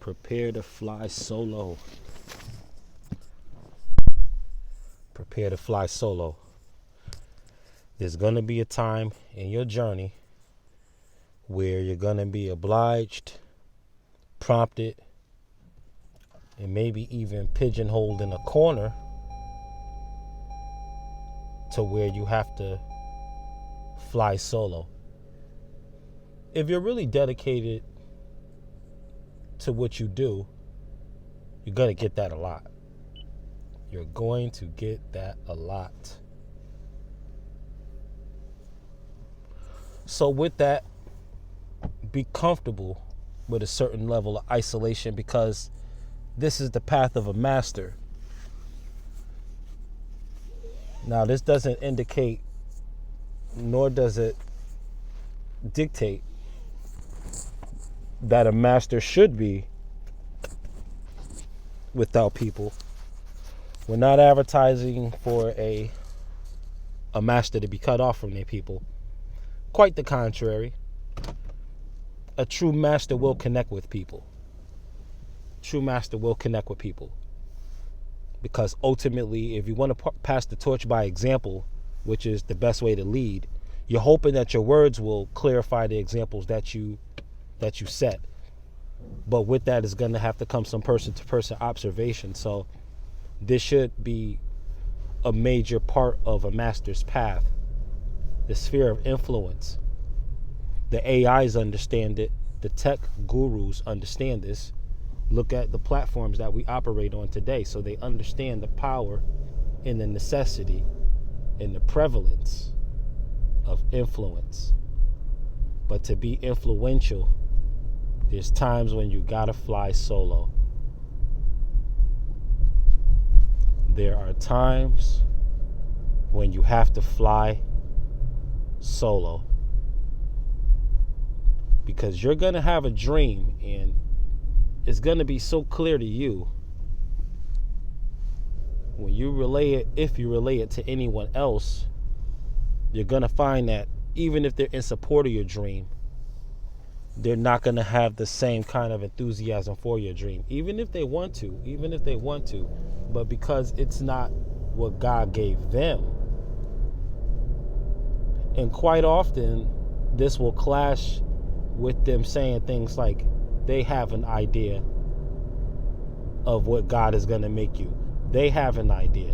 Prepare to fly solo. Prepare to fly solo. There's going to be a time in your journey where you're going to be obliged, prompted, and maybe even pigeonholed in a corner to where you have to fly solo. If you're really dedicated to what you do, you're going to get that a lot. You're going to get that a lot. So with that, be comfortable with a certain level of isolation, because this is the path of a master. Now, this doesn't indicate, nor does it dictate, that a master should be without people. We're not advertising for a master to be cut off from their people. Quite the contrary. A true master will connect with people. True master will connect with people. Because ultimately, if you want to pass the torch by example, which is the best way to lead, you're hoping that your words will clarify the examples that you set. But with that is going to have to come some person-to-person observation. So this should be a major part of a master's path. The sphere of influence. The AIs understand it. The tech gurus understand this. Look at the platforms that we operate on today. So they understand the power and the necessity and the prevalence of influence. But to be influential, there's times when you gotta fly solo. There are times when you have to fly solo. Because you're gonna have a dream, and it's gonna be so clear to you when you relay it. If you relay it to anyone else, you're gonna find that even if they're in support of your dream, they're not gonna have the same kind of enthusiasm for your dream, even if they want to, but because it's not what God gave them. And quite often, this will clash with them saying things like they have an idea of what God is going to make you. They have an idea.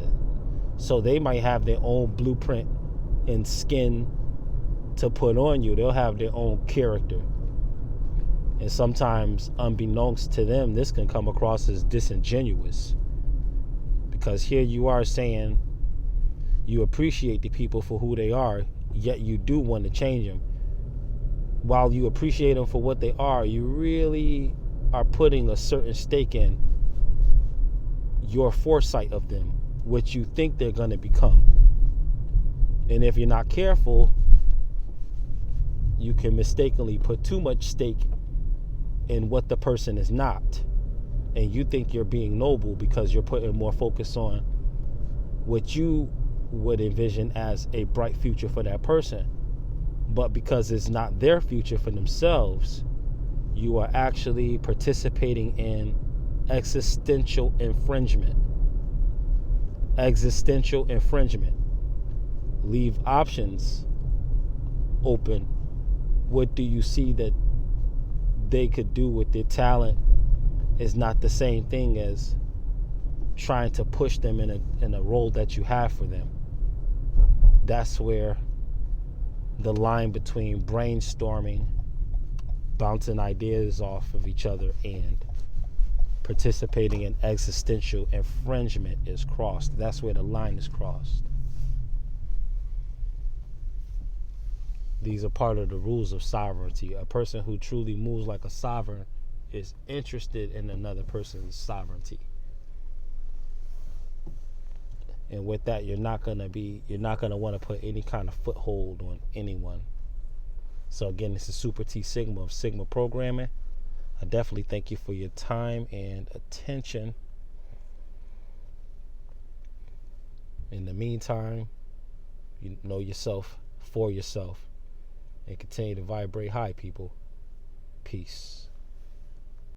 So they might have their own blueprint and skin to put on you. They'll have their own character. And sometimes, unbeknownst to them, this can come across as disingenuous. Because here you are saying you appreciate the people for who they are, yet you do want to change them. While you appreciate them for what they are, you really are putting a certain stake in your foresight of them, what you think they're going to become. And if you're not careful, you can mistakenly put too much stake in what the person is not. And you think you're being noble because you're putting more focus on what you would envision as a bright future for that person. But because it's not their future for themselves, you are actually participating in existential infringement. Existential infringement. Leave options open. What do you see that they could do with their talent is not the same thing as trying to push them in a role that you have for them. That's where the line between brainstorming, bouncing ideas off of each other, and participating in existential infringement is crossed. That's where the line is crossed. These are part of the rules of sovereignty. A person who truly moves like a sovereign is interested in another person's sovereignty. And with that, you're not gonna want to put any kind of foothold on anyone. So again, this is Super T Sigma of Sigma Programming. I definitely thank you for your time and attention. In the meantime, you know yourself for yourself and continue to vibrate high, people. Peace.